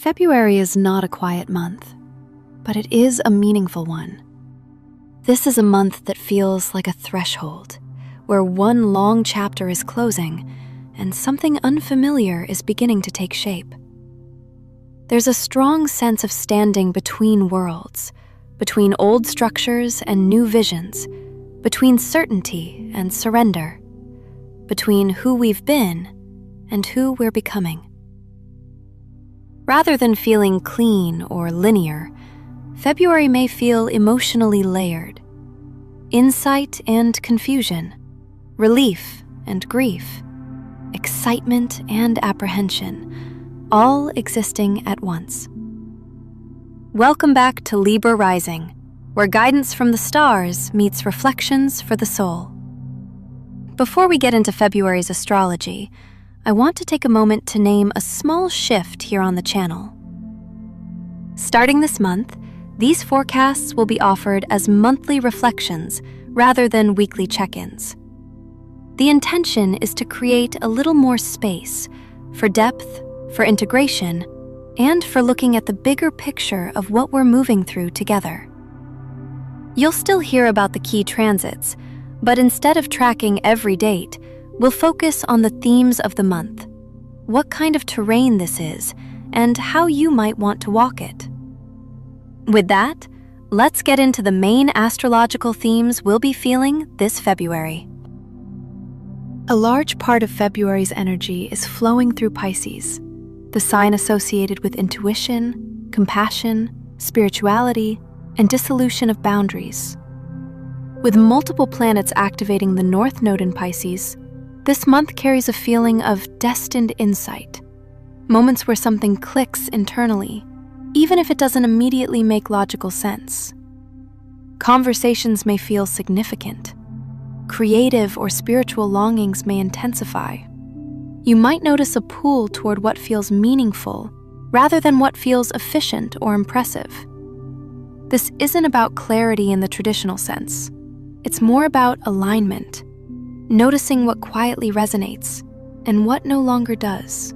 February is not a quiet month, but it is a meaningful one. This is a month that feels like a threshold, where one long chapter is closing and something unfamiliar is beginning to take shape. There's a strong sense of standing between worlds, between old structures and new visions, between certainty and surrender, between who we've been and who we're becoming. Rather than feeling clean or linear, February may feel emotionally layered. Insight and confusion, relief and grief, excitement and apprehension, all existing at once. Welcome back to Libra Rising, where guidance from the stars meets reflections for the soul. Before we get into February's astrology, I want to take a moment to name a small shift here on the channel. Starting this month, these forecasts will be offered as monthly reflections rather than weekly check-ins. The intention is to create a little more space for depth, for integration, and for looking at the bigger picture of what we're moving through together. You'll still hear about the key transits, but instead of tracking every date, we'll focus on the themes of the month, what kind of terrain this is, and how you might want to walk it. With that, let's get into the main astrological themes we'll be feeling this February. A large part of February's energy is flowing through Pisces, the sign associated with intuition, compassion, spirituality, and dissolution of boundaries. With multiple planets activating the North Node in Pisces, this month carries a feeling of destined insight, moments where something clicks internally, even if it doesn't immediately make logical sense. Conversations may feel significant. Creative or spiritual longings may intensify. You might notice a pull toward what feels meaningful rather than what feels efficient or impressive. This isn't about clarity in the traditional sense. It's more about alignment, noticing what quietly resonates and what no longer does.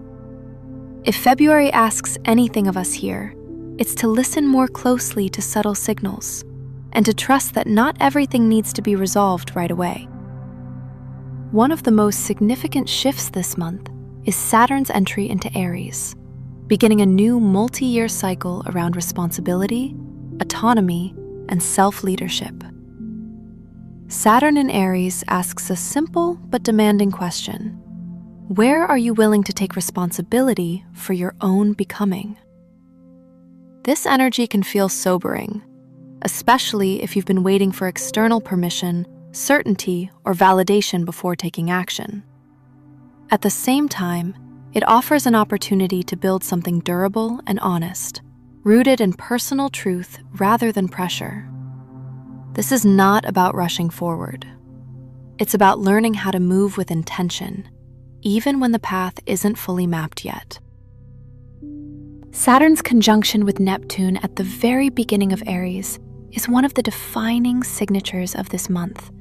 If February asks anything of us here, it's to listen more closely to subtle signals and to trust that not everything needs to be resolved right away. One of the most significant shifts this month is Saturn's entry into Aries, beginning a new multi-year cycle around responsibility, autonomy, and self-leadership. Saturn in Aries asks a simple but demanding question. Where are you willing to take responsibility for your own becoming? This energy can feel sobering, especially if you've been waiting for external permission, certainty, or validation before taking action. At the same time, it offers an opportunity to build something durable and honest, rooted in personal truth rather than pressure. This is not about rushing forward. It's about learning how to move with intention, even when the path isn't fully mapped yet. Saturn's conjunction with Neptune at the very beginning of Aries is one of the defining signatures of this month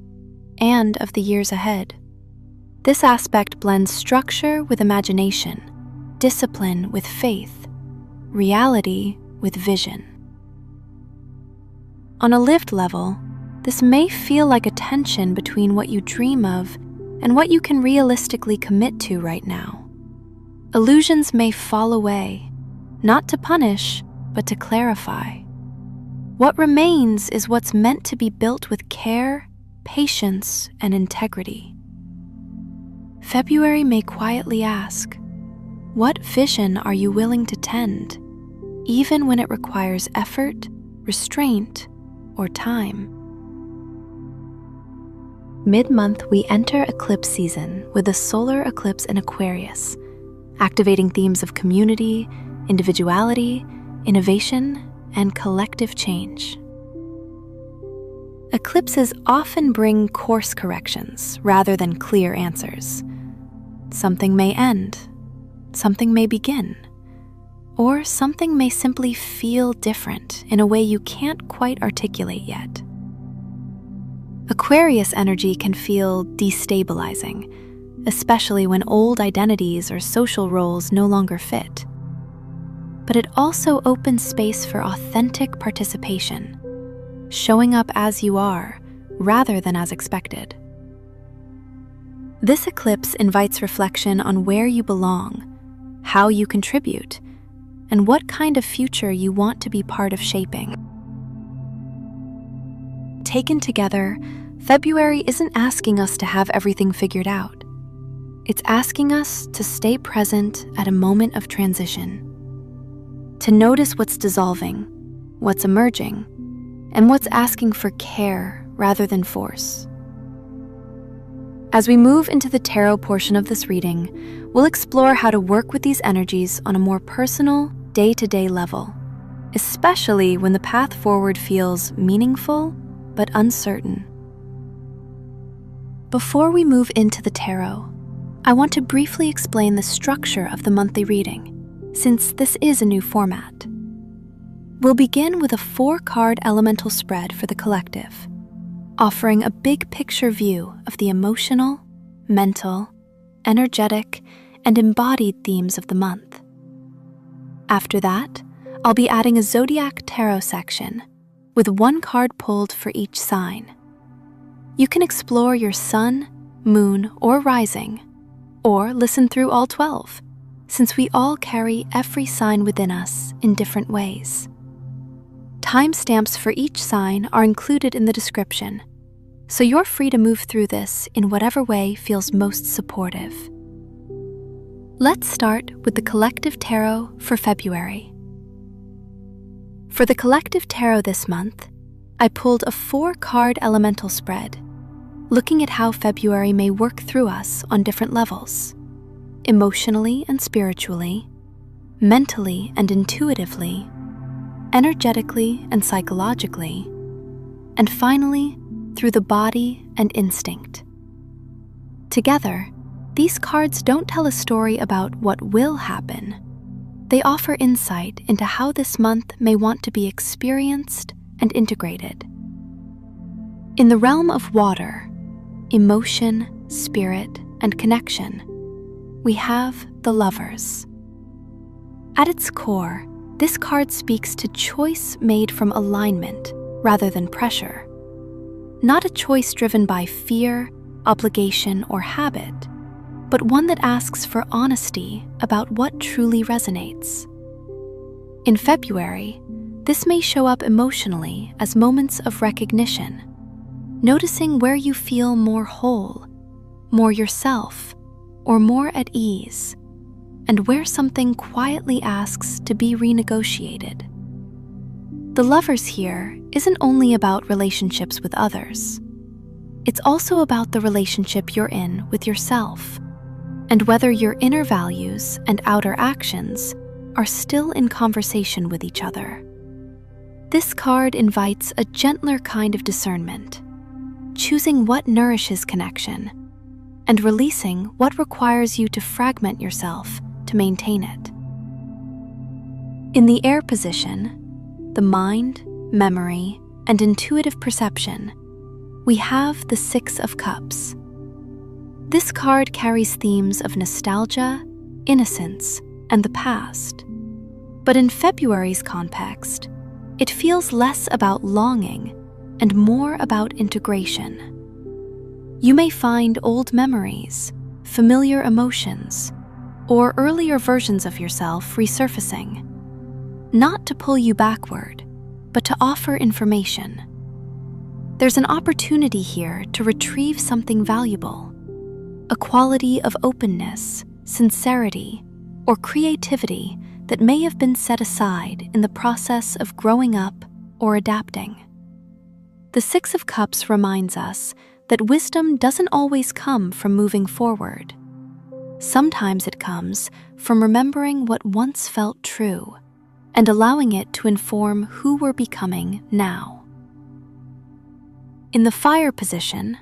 and of the years ahead. This aspect blends structure with imagination, discipline with faith, reality with vision. On a lived level, this may feel like a tension between what you dream of and what you can realistically commit to right now. Illusions may fall away, not to punish, but to clarify. What remains is what's meant to be built with care, patience, and integrity. February may quietly ask, what vision are you willing to tend, even when it requires effort, restraint, or time? Mid-month, we enter eclipse season with a solar eclipse in Aquarius, activating themes of community, individuality, innovation, and collective change. Eclipses often bring course corrections rather than clear answers. Something may end, something may begin, or something may simply feel different in a way you can't quite articulate yet. Aquarius energy can feel destabilizing, especially when old identities or social roles no longer fit. but it also opens space for authentic participation, showing up as you are rather than as expected. This eclipse invites reflection on where you belong, how you contribute, and what kind of future you want to be part of shaping. Taken together, February isn't asking us to have everything figured out. It's asking us to stay present at a moment of transition, to notice what's dissolving, what's emerging, and what's asking for care rather than force. As we move into the tarot portion of this reading, we'll explore how to work with these energies on a more personal, day-to-day level, especially when the path forward feels meaningful but uncertain. Before we move into the tarot, I want to briefly explain the structure of the monthly reading, since this is a new format. We'll begin with a 4-card elemental spread for the collective, offering a big picture view of the emotional, mental, energetic, and embodied themes of the month. After that, I'll be adding a Zodiac tarot section with 1 card pulled for each sign. You can explore your sun, moon, or rising, or listen through all 12, since we all carry every sign within us in different ways. Timestamps for each sign are included in the description, so you're free to move through this in whatever way feels most supportive. Let's start with the collective tarot for February. For the collective tarot this month, I pulled a 4-card elemental spread, looking at how February may work through us on different levels, emotionally and spiritually, mentally and intuitively, energetically and psychologically, and finally, through the body and instinct. Together, these cards don't tell a story about what will happen. They offer insight into how this month may want to be experienced and integrated. In the realm of water, emotion, spirit, and connection, we have the Lovers. At its core, this card speaks to choice made from alignment rather than pressure. Not a choice driven by fear, obligation, or habit, but one that asks for honesty about what truly resonates. In February, this may show up emotionally as moments of recognition, noticing where you feel more whole, more yourself, or more at ease, and where something quietly asks to be renegotiated. The Lovers here isn't only about relationships with others. It's also about the relationship you're in with yourself, and whether your inner values and outer actions are still in conversation with each other. This card invites a gentler kind of discernment, choosing what nourishes connection, and releasing what requires you to fragment yourself to maintain it. In the air position, the mind, memory, and intuitive perception, we have the 6 of Cups. This card carries themes of nostalgia, innocence, and the past. But in February's context, it feels less about longing and more about integration. You may find old memories, familiar emotions, or earlier versions of yourself resurfacing, not to pull you backward, but to offer information. There's an opportunity here to retrieve something valuable, a quality of openness, sincerity, or creativity that may have been set aside in the process of growing up or adapting. The 6 of Cups reminds us that wisdom doesn't always come from moving forward. Sometimes it comes from remembering what once felt true and allowing it to inform who we're becoming now. In the fire position,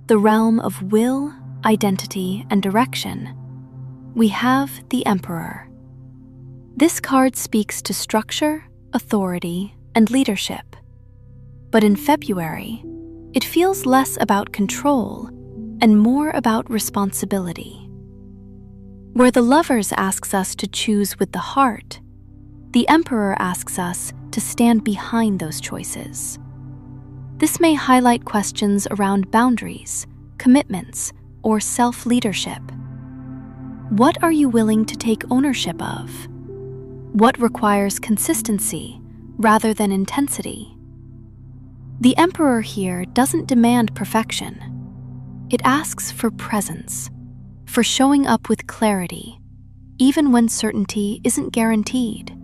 the realm of will, identity, and direction, we have the Emperor. This card speaks to structure, authority, and leadership. But in February, it feels less about control and more about responsibility. Where the Lovers asks us to choose with the heart, The Emperor asks us to stand behind those choices. This may highlight questions around boundaries, commitments, or self-leadership. What are you willing to take ownership of? What requires consistency rather than intensity? The Emperor here doesn't demand perfection. It asks for presence, for showing up with clarity, even when certainty isn't guaranteed.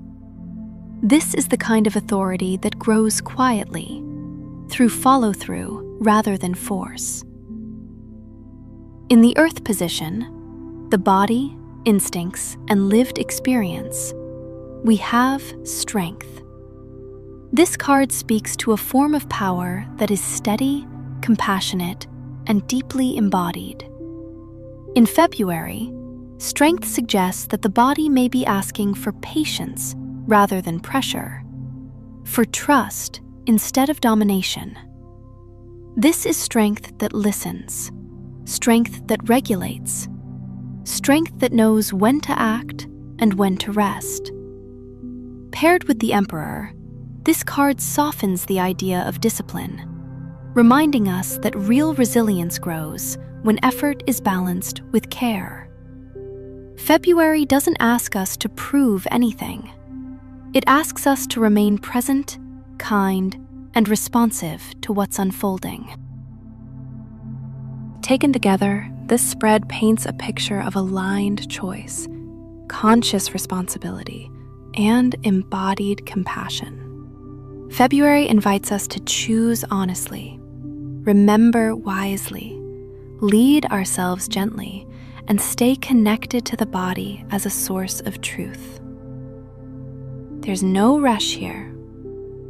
This is the kind of authority that grows quietly, through follow-through rather than force. In the Earth position, the body, instincts, and lived experience, we have strength. This card speaks to a form of power that is steady, compassionate, and deeply embodied. In February, strength suggests that the body may be asking for patience rather than pressure, for trust instead of domination. This is strength that listens, strength that regulates, strength that knows when to act and when to rest. Paired with the Emperor, this card softens the idea of discipline, reminding us that real resilience grows when effort is balanced with care. February doesn't ask us to prove anything. It asks us to remain present, kind, and responsive to what's unfolding. Taken together, this spread paints a picture of aligned choice, conscious responsibility, and embodied compassion. February invites us to choose honestly, remember wisely, lead ourselves gently, and stay connected to the body as a source of truth. There's no rush here,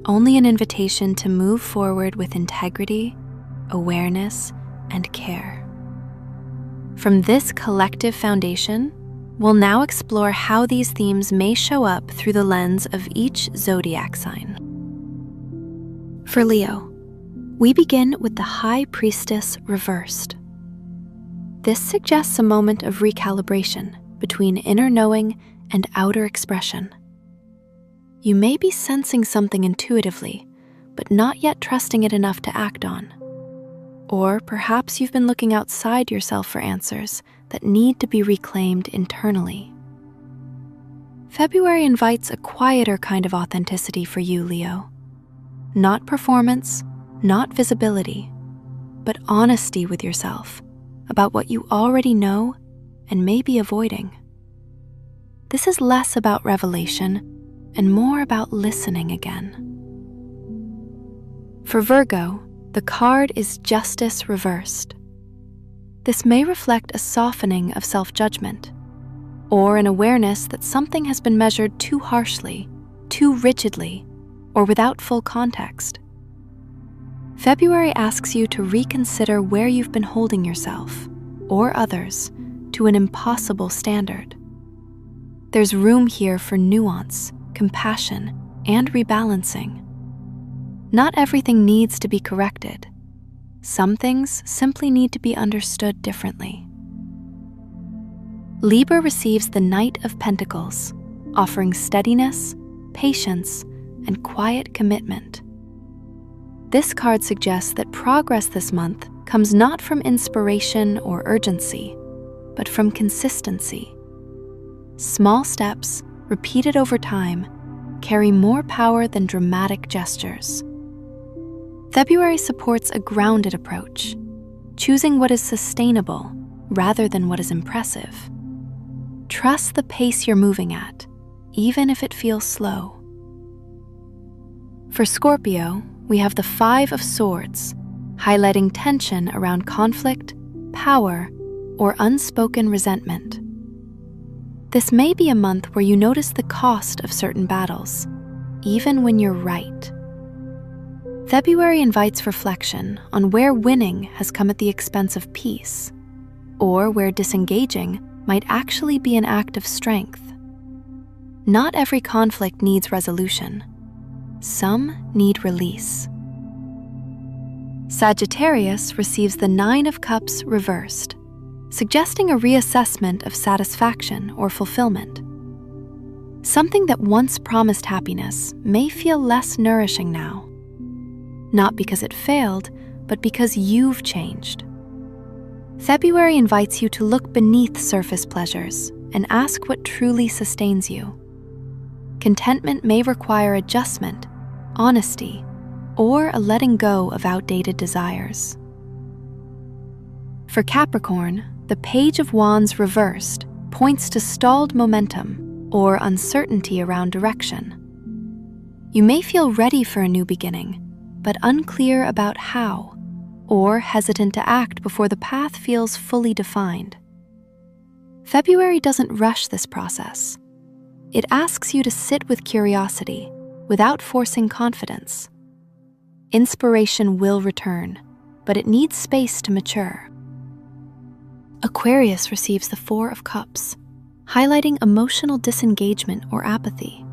only an invitation to move forward with integrity, awareness, and care. From this collective foundation, we'll now explore how these themes may show up through the lens of each zodiac sign. For Leo, we begin with the High Priestess reversed. This suggests a moment of recalibration between inner knowing and outer expression. You may be sensing something intuitively, but not yet trusting it enough to act on. Or perhaps you've been looking outside yourself for answers that need to be reclaimed internally. February invites a quieter kind of authenticity for you, Leo. Not performance, not visibility, but honesty with yourself about what you already know and may be avoiding. This is less about revelation and more about listening again. For Virgo, the card is Justice reversed. This may reflect a softening of self-judgment, or an awareness that something has been measured too harshly, too rigidly, or without full context. February asks you to reconsider where you've been holding yourself, or others, to an impossible standard. There's room here for nuance, compassion, and rebalancing. Not everything needs to be corrected. Some things simply need to be understood differently. Libra receives the Knight of Pentacles, offering steadiness, patience, and quiet commitment. This card suggests that progress this month comes not from inspiration or urgency, but from consistency. Small steps, repeated over time, carry more power than dramatic gestures. February supports a grounded approach, choosing what is sustainable rather than what is impressive. Trust the pace you're moving at, even if it feels slow. For Scorpio, we have the Five of Swords, highlighting tension around conflict, power, or unspoken resentment. This may be a month where you notice the cost of certain battles, even when you're right. February invites reflection on where winning has come at the expense of peace, or where disengaging might actually be an act of strength. Not every conflict needs resolution. Some need release. Sagittarius receives the Nine of Cups reversed, suggesting a reassessment of satisfaction or fulfillment. Something that once promised happiness may feel less nourishing now. Not because it failed, but because you've changed. February invites you to look beneath surface pleasures and ask what truly sustains you. Contentment may require adjustment, honesty, or a letting go of outdated desires. For Capricorn, the Page of Wands reversed points to stalled momentum or uncertainty around direction. You may feel ready for a new beginning, but unclear about how, or hesitant to act before the path feels fully defined. February doesn't rush this process. It asks you to sit with curiosity without forcing confidence. Inspiration will return, but it needs space to mature. Aquarius receives the Four of Cups, highlighting emotional disengagement or apathy.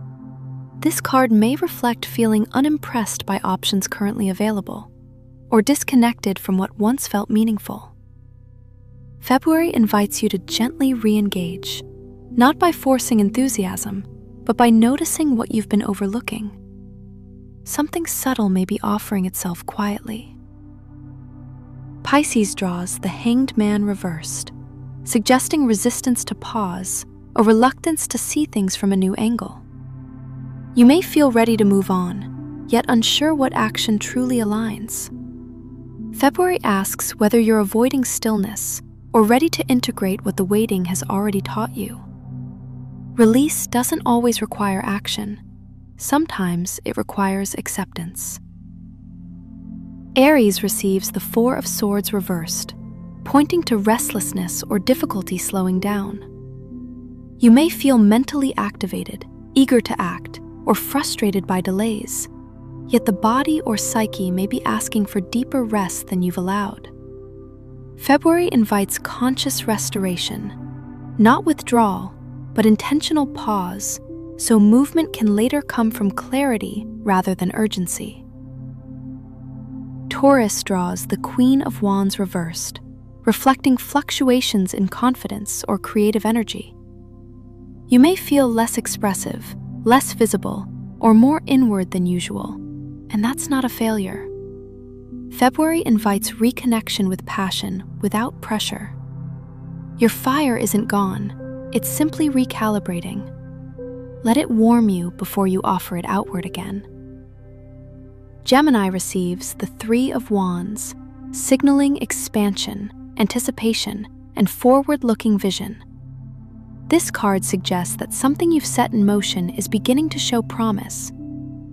This card may reflect feeling unimpressed by options currently available, or disconnected from what once felt meaningful. February invites you to gently re-engage, not by forcing enthusiasm, but by noticing what you've been overlooking. Something subtle may be offering itself quietly. Pisces draws the Hanged Man reversed, suggesting resistance to pause or reluctance to see things from a new angle. You may feel ready to move on, yet unsure what action truly aligns. February asks whether you're avoiding stillness or ready to integrate what the waiting has already taught you. Release doesn't always require action. Sometimes it requires acceptance. Aries receives the Four of Swords reversed, pointing to restlessness or difficulty slowing down. You may feel mentally activated, eager to act, or frustrated by delays, yet the body or psyche may be asking for deeper rest than you've allowed. February invites conscious restoration, not withdrawal, but intentional pause, so movement can later come from clarity rather than urgency. Taurus draws the Queen of Wands reversed, reflecting fluctuations in confidence or creative energy. You may feel less expressive, less visible, or more inward than usual, and that's not a failure. February invites reconnection with passion without pressure. Your fire isn't gone, it's simply recalibrating. Let it warm you before you offer it outward again. Gemini receives the Three of Wands, signaling expansion, anticipation, and forward-looking vision. This card suggests that something you've set in motion is beginning to show promise,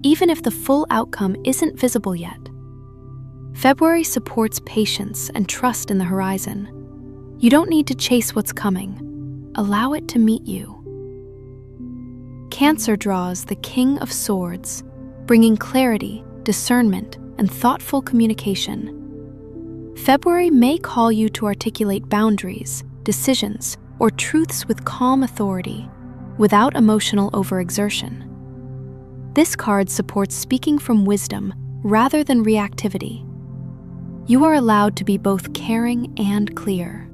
even if the full outcome isn't visible yet. February supports patience and trust in the horizon. You don't need to chase what's coming. Allow it to meet you. Cancer draws the King of Swords, bringing clarity, discernment, and thoughtful communication. February may call you to articulate boundaries, decisions, or truths with calm authority, without emotional overexertion. This card supports speaking from wisdom rather than reactivity. You are allowed to be both caring and clear.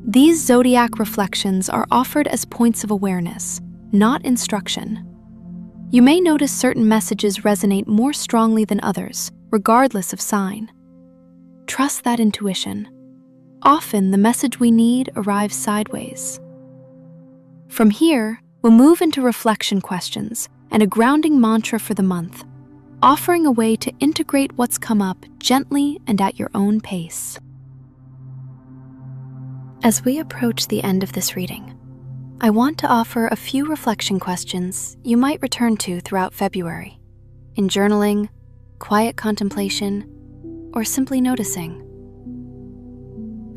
These zodiac reflections are offered as points of awareness, not instruction. You may notice certain messages resonate more strongly than others, regardless of sign. Trust that intuition. Often, the message we need arrives sideways. From here, we'll move into reflection questions and a grounding mantra for the month, offering a way to integrate what's come up gently and at your own pace. As we approach the end of this reading, I want to offer a few reflection questions you might return to throughout February, in journaling, quiet contemplation, or simply noticing.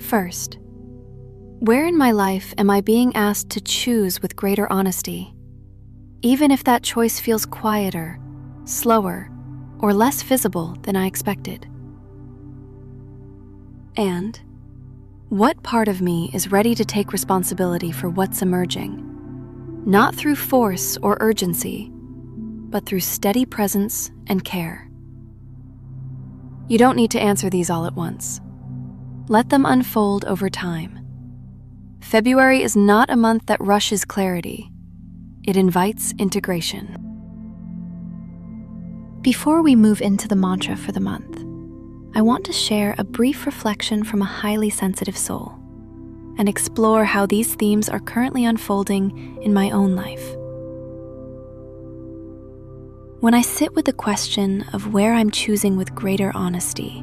First, where in my life am I being asked to choose with greater honesty, even if that choice feels quieter, slower, or less visible than I expected? And what part of me is ready to take responsibility for what's emerging, not through force or urgency, but through steady presence and care? You don't need to answer these all at once. Let them unfold over time. February is not a month that rushes clarity. It invites integration. Before we move into the mantra for the month, I want to share a brief reflection from a highly sensitive soul and explore how these themes are currently unfolding in my own life. When I sit with the question of where I'm choosing with greater honesty,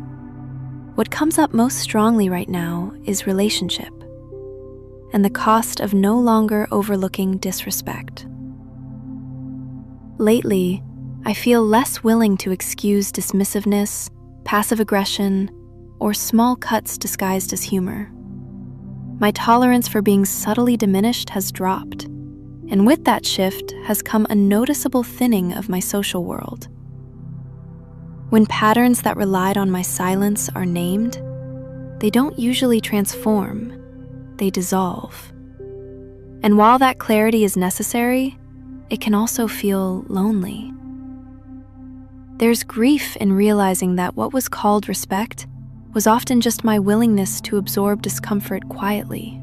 what comes up most strongly right now is relationship and the cost of no longer overlooking disrespect. Lately, I feel less willing to excuse dismissiveness, passive aggression, or small cuts disguised as humor. My tolerance for being subtly diminished has dropped, and with that shift has come a noticeable thinning of my social world. When patterns that relied on my silence are named, they don't usually transform, they dissolve. And while that clarity is necessary, it can also feel lonely. There's grief in realizing that what was called respect was often just my willingness to absorb discomfort quietly.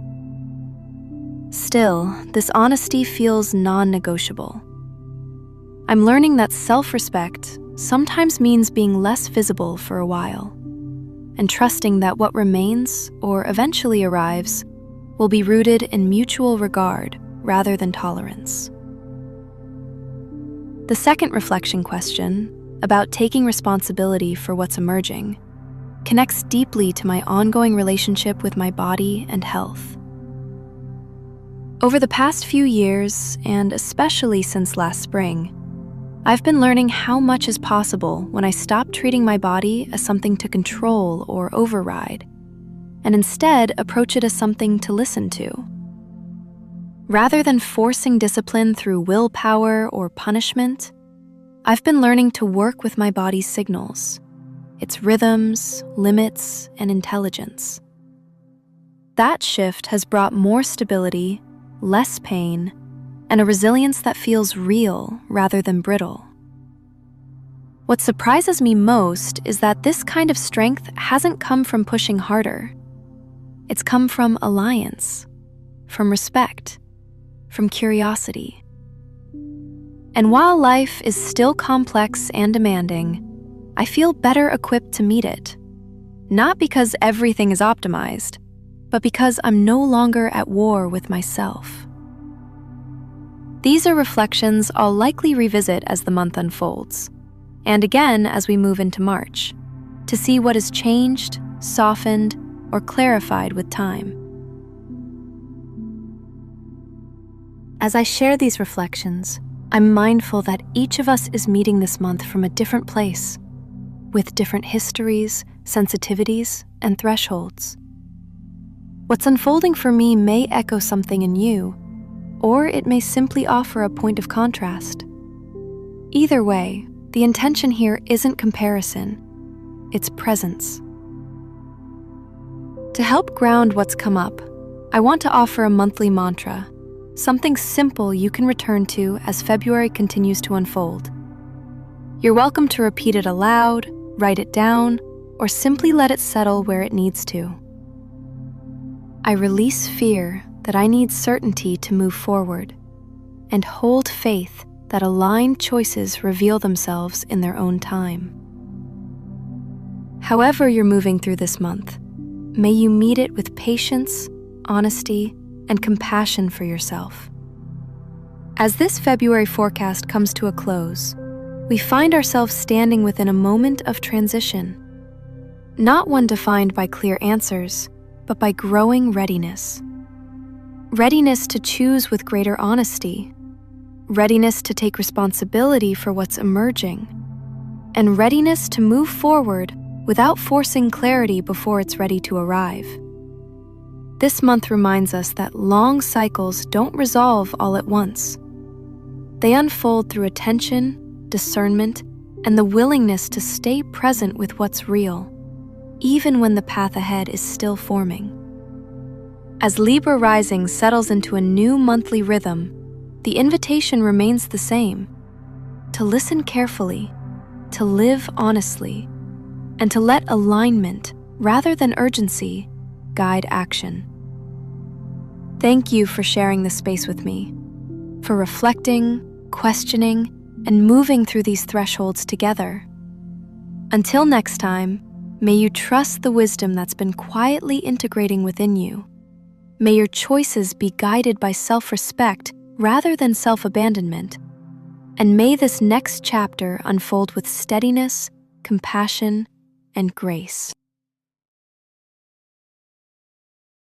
Still, this honesty feels non-negotiable. I'm learning that self-respect sometimes means being less visible for a while, and trusting that what remains or eventually arrives will be rooted in mutual regard rather than tolerance. The second reflection question, about taking responsibility for what's emerging, connects deeply to my ongoing relationship with my body and health. Over the past few years, and especially since last spring, I've been learning how much is possible when I stop treating my body as something to control or override, and instead approach it as something to listen to. Rather than forcing discipline through willpower or punishment, I've been learning to work with my body's signals, its rhythms, limits, and intelligence. That shift has brought more stability, less pain, and a resilience that feels real rather than brittle. What surprises me most is that this kind of strength hasn't come from pushing harder. It's come from alliance, from respect, from curiosity. And while life is still complex and demanding, I feel better equipped to meet it. Not because everything is optimized, but because I'm no longer at war with myself. These are reflections I'll likely revisit as the month unfolds, and again as we move into March, to see what has changed, softened, or clarified with time. As I share these reflections, I'm mindful that each of us is meeting this month from a different place, with different histories, sensitivities, and thresholds. What's unfolding for me may echo something in you, or it may simply offer a point of contrast. Either way, the intention here isn't comparison, it's presence. To help ground what's come up, I want to offer a monthly mantra, something simple you can return to as February continues to unfold. You're welcome to repeat it aloud, write it down, or simply let it settle where it needs to. I release fear that I need certainty to move forward, and hold faith that aligned choices reveal themselves in their own time. However you're moving through this month, may you meet it with patience, honesty, and compassion for yourself. As this February forecast comes to a close, we find ourselves standing within a moment of transition, not one defined by clear answers, but by growing readiness. Readiness to choose with greater honesty, readiness to take responsibility for what's emerging, and readiness to move forward without forcing clarity before it's ready to arrive. This month reminds us that long cycles don't resolve all at once. They unfold through attention, discernment, and the willingness to stay present with what's real, even when the path ahead is still forming. As Libra Rising settles into a new monthly rhythm, the invitation remains the same: to listen carefully, to live honestly, and to let alignment, rather than urgency, guide action. Thank you for sharing this space with me, for reflecting, questioning, and moving through these thresholds together. Until next time, may you trust the wisdom that's been quietly integrating within you. May your choices be guided by self-respect rather than self-abandonment. And may this next chapter unfold with steadiness, compassion, and grace.